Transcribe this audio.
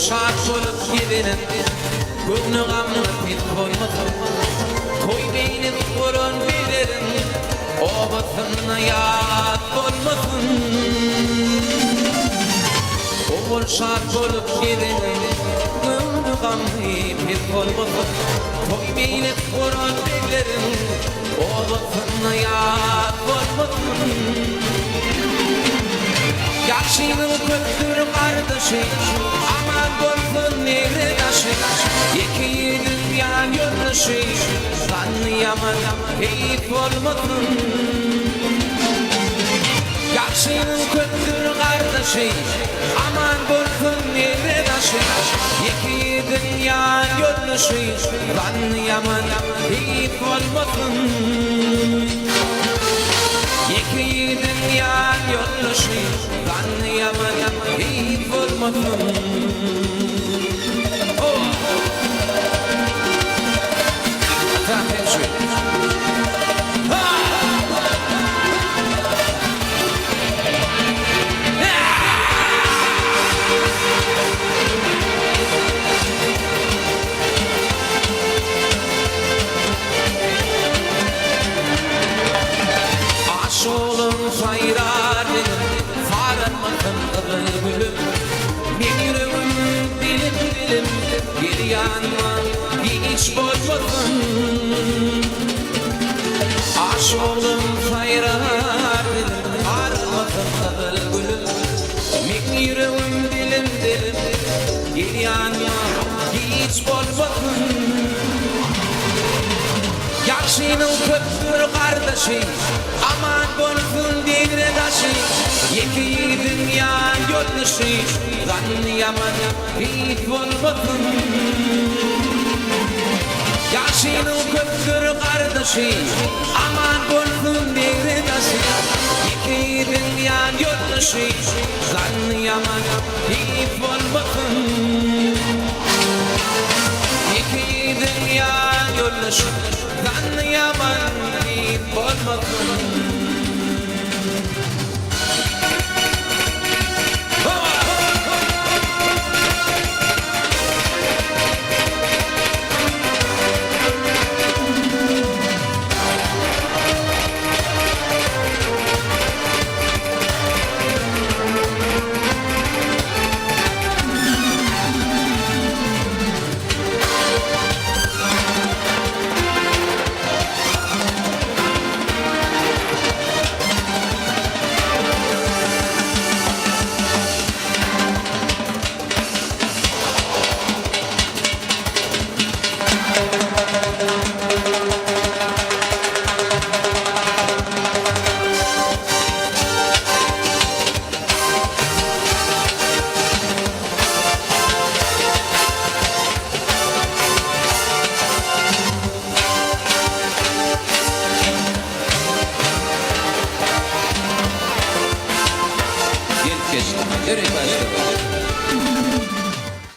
şart bolup gidenim Gönlü gamlı bir koymasın Koy beynip vurun bilirim O batınla yat olmasın Oğul şart bolup gidenim Gönlü gamlı bir koymasın Koy beynip vurun bilirim O batınla yat olmasın Yaşının köktür kardeşi Aman bolsun nevredaşı İki dünya yoldaşı Tanıyaman keyif olmasın Yaşının köktür kardeşi Aman bolsun nevredaşı İki dünya yoldaşı Tanıyaman keyif olmasın İki dünya yoldaşı Tanıyamayan hiç olmasın Zaten şöyle Aşolun sayrar Sarılmasın kızıl gülüm Ben yüreğim dilim Bir yanma hiç bozmasın Aşolun sayrar Sarılmasın kızıl gülüm Ben yüreğim dilim Bir yanma hiç bozmasın Yaşının köktür kardeşi Aman bolsun devredaşı İki dünya yoldaşı Tanıyaman hiç olmasın Yaşının köktür kardeşi Aman bolsun devredaşı İki dünya yoldaşı Tanıyaman hiç olmasın İki dünya yoldaşı Tanıyaman hiç olmasın Yürü başla.